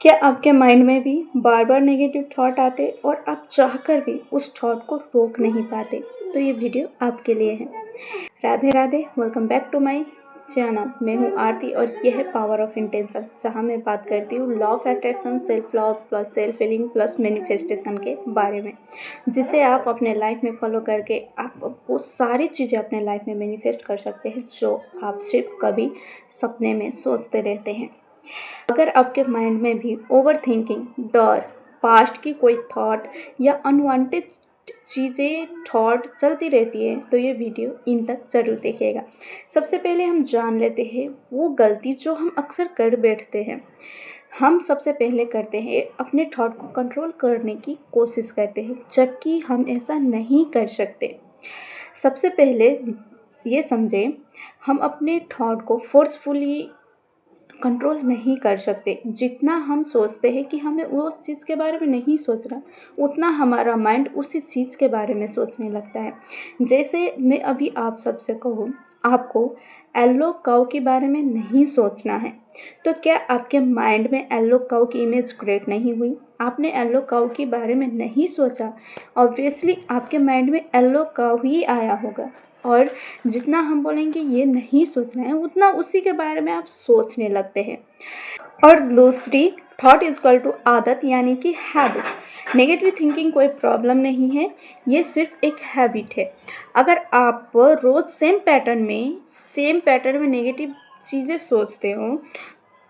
क्या आपके माइंड में भी बार बार नेगेटिव थॉट आते और आप चाहकर भी उस थॉट को रोक नहीं पाते? तो ये वीडियो आपके लिए है। Radhe Radhe, welcome back to my channel. मैं हूँ आरती और यह है पावर ऑफ इंटेंशन, जहाँ मैं बात करती हूँ law of attraction, self love plus self feeling plus manifestation के बारे में, जिसे आप अपने लाइफ में फॉलो करके आप वो सारी चीज़ें अपने लाइफ में मैनिफेस्ट कर सकते हैं जो आप सिर्फ कभी सपने में सोचते रहते हैं। अगर आपके माइंड में भी ओवर थिंकिंग, डर, पास्ट की कोई थॉट या अनवांटेड चीज़ें थॉट चलती रहती है तो ये वीडियो इन तक ज़रूर देखिएगा। सबसे पहले हम जान लेते हैं वो गलती जो हम अक्सर कर बैठते हैं। हम सबसे पहले करते हैं अपने थॉट को कंट्रोल करने की कोशिश करते हैं, जबकि हम ऐसा नहीं कर सकते। सबसे पहले ये समझें, हम अपने थॉट को फोर्सफुली कंट्रोल नहीं कर सकते। जितना हम सोचते हैं कि हमें उस चीज़ के बारे में नहीं सोचना, उतना हमारा माइंड उसी चीज़ के बारे में सोचने लगता है। जैसे मैं अभी आप सबसे कहूँ, आपको येलो काऊ के बारे में नहीं सोचना है, तो क्या आपके माइंड में येलो काऊ की इमेज क्रिएट नहीं हुई? आपने येलो काऊ के बारे में नहीं सोचा, ऑब्वियसली आपके माइंड में येलो काऊ ही आया होगा। और जितना हम बोलेंगे ये नहीं सोचना है, उतना उसी के बारे में आप सोचने लगते हैं। और दूसरी, थॉट इज इक्वल टू आदत, यानी कि हैबिट। नेगेटिव थिंकिंग कोई प्रॉब्लम नहीं है, ये सिर्फ एक हैबिट है। अगर आप रोज़ सेम पैटर्न में नेगेटिव चीज़ें सोचते हो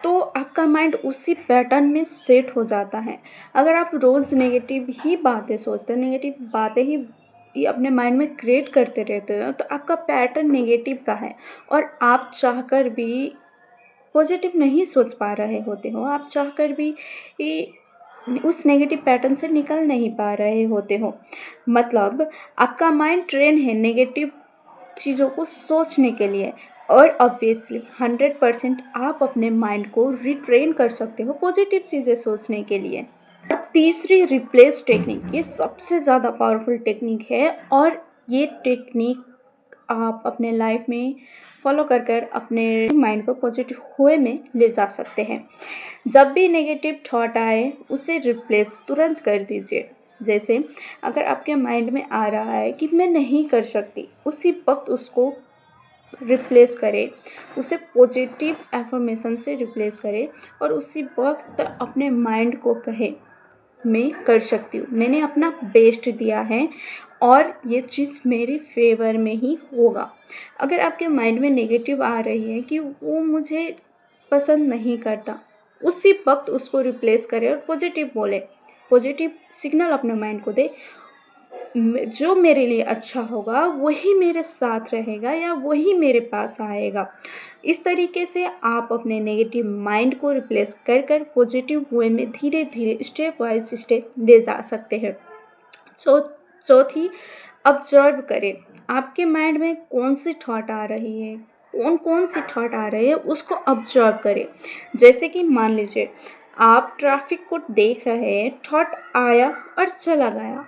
तो आपका माइंड उसी पैटर्न में सेट हो जाता है। अगर आप रोज़ नेगेटिव ही बातें सोचते हो, नेगेटिव बातें ही अपने माइंड में क्रिएट करते रहते हो, तो आपका पैटर्न नेगेटिव का है और आप चाहकर भी पॉजिटिव नहीं सोच पा रहे होते हो। आप चाहकर भी उस नेगेटिव पैटर्न से निकल नहीं पा रहे होते हो। मतलब आपका माइंड ट्रेन है नेगेटिव चीज़ों को सोचने के लिए, और ऑब्वियसली 100% आप अपने माइंड को रिट्रेन कर सकते हो पॉजिटिव चीज़ें सोचने के लिए। तीसरी, रिप्लेस टेक्निक, ये सबसे ज़्यादा पावरफुल टेक्निक है और ये टेक्निक आप अपने लाइफ में फॉलो कर अपने माइंड को पॉजिटिव वे में ले जा सकते हैं। जब भी नेगेटिव थॉट आए उसे रिप्लेस तुरंत कर दीजिए। जैसे अगर आपके माइंड में आ रहा है कि मैं नहीं कर सकती, उसी वक्त उसको रिप्लेस करें, उसे पॉजिटिव एफर्मेशन से रिप्लेस करें और उसी वक्त अपने माइंड को कहे मैं कर सकती हूँ, मैंने अपना बेस्ट दिया है और ये चीज़ मेरे फेवर में ही होगा। अगर आपके माइंड में नेगेटिव आ रही है कि वो मुझे पसंद नहीं करता, उसी वक्त उसको रिप्लेस करें और पॉजिटिव बोले, पॉजिटिव सिग्नल अपने माइंड को दे, जो मेरे लिए अच्छा होगा वही मेरे साथ रहेगा या वही मेरे पास आएगा। इस तरीके से आप अपने नेगेटिव माइंड को रिप्लेस कर पॉजिटिव वे में धीरे धीरे स्टेप वाइज स्टेप ले जा सकते हैं। चौथी, ऑब्जर्व करें आपके माइंड में कौन सी थॉट आ रही है, कौन सी थॉट आ रही है, उसको ऑब्जर्व करें। जैसे कि मान लीजिए आप ट्रैफिक को देख रहे हैं, थॉट आया और चला गया,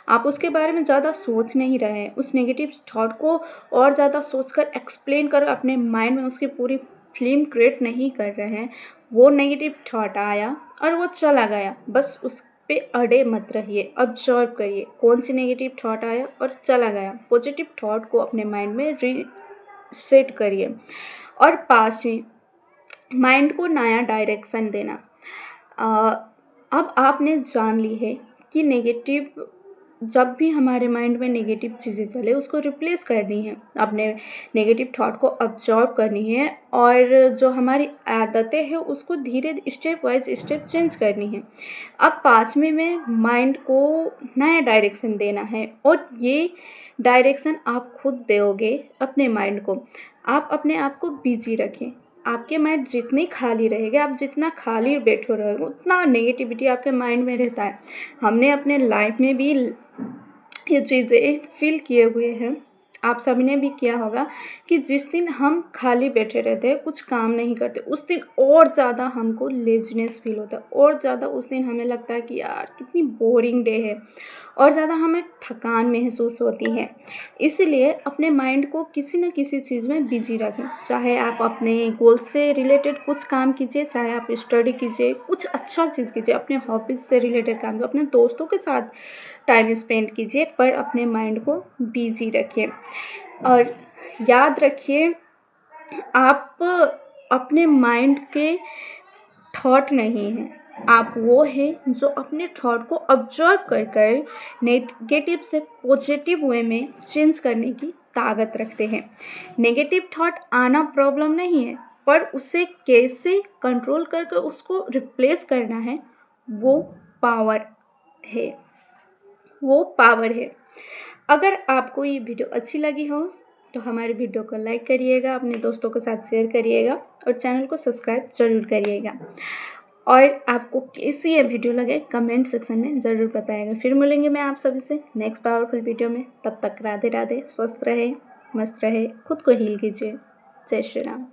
आप उसके बारे में ज़्यादा सोच नहीं रहे हैं, उस नेगेटिव थॉट को और ज़्यादा सोचकर एक्सप्लेन कर अपने माइंड में उसकी पूरी फिल्म क्रिएट नहीं कर रहे हैं। वो नेगेटिव थॉट आया और वो चला गया, बस उस पे अड़े मत रहिए, ऑब्जर्व करिए कौन सी नेगेटिव थॉट आया और चला गया। पॉजिटिव थॉट को अपने माइंड में रीसेट करिए। और पांचवी, माइंड को नया डायरेक्शन देना। अब आपने जान ली है कि नेगेटिव, जब भी हमारे माइंड में नेगेटिव चीज़ें चले उसको रिप्लेस करनी है, अपने नेगेटिव थॉट को ऑब्जर्व करनी है और जो हमारी आदतें हैं उसको धीरे स्टेप वाइज स्टेप चेंज करनी है। अब पाँचवें में माइंड को नया डायरेक्शन देना है और ये डायरेक्शन आप खुद दोगे अपने माइंड को। आप अपने आप को बिजी रखें, आपके माइंड जितनी खाली रहेगा, आप जितना खाली बैठे रहोगे उतना नेगेटिविटी आपके माइंड में रहता है। हमने अपने लाइफ में भी ये चीज़ें फील किए हुए हैं। आप सभी ने भी किया होगा कि जिस दिन हम खाली बैठे रहते हैं, कुछ काम नहीं करते, उस दिन और ज़्यादा हमको लेज़ीनेस फील होता है, और ज़्यादा उस दिन हमें लगता है कि यार कितनी बोरिंग डे है, और ज़्यादा हमें थकान महसूस होती है। इसलिए अपने माइंड को किसी न किसी चीज़ में बिजी रखें, चाहे आप अपने गोल से रिलेटेड कुछ काम कीजिए, चाहे आप स्टडी कीजिए, कुछ अच्छा चीज़ कीजिए, अपने हॉबीज़ से रिलेटेड काम कीजिए, अपने दोस्तों के साथ टाइम स्पेंड कीजिए, पर अपने माइंड को बिजी रखिए। और याद रखिए, आप अपने माइंड के थॉट नहीं हैं, आप वो हैं जो अपने थॉट को ऑब्जर्व कर कर नेगेटिव से पॉजिटिव वे में चेंज करने की ताकत रखते हैं। नेगेटिव थॉट आना प्रॉब्लम नहीं है, पर उसे कैसे कंट्रोल करके उसको रिप्लेस करना है, वो पावर है, वो पावर है। अगर आपको ये वीडियो अच्छी लगी हो तो हमारे वीडियो को लाइक करिएगा, अपने दोस्तों के साथ शेयर करिएगा, और चैनल को सब्सक्राइब ज़रूर करिएगा। और आपको कैसी ये वीडियो लगे कमेंट सेक्शन में ज़रूर बताइएगा। फिर मिलेंगे मैं आप सभी से नेक्स्ट पावरफुल वीडियो में। तब तक राधे राधे, स्वस्थ रहे, मस्त रहे, खुद को हील कीजिए। जय श्री राम।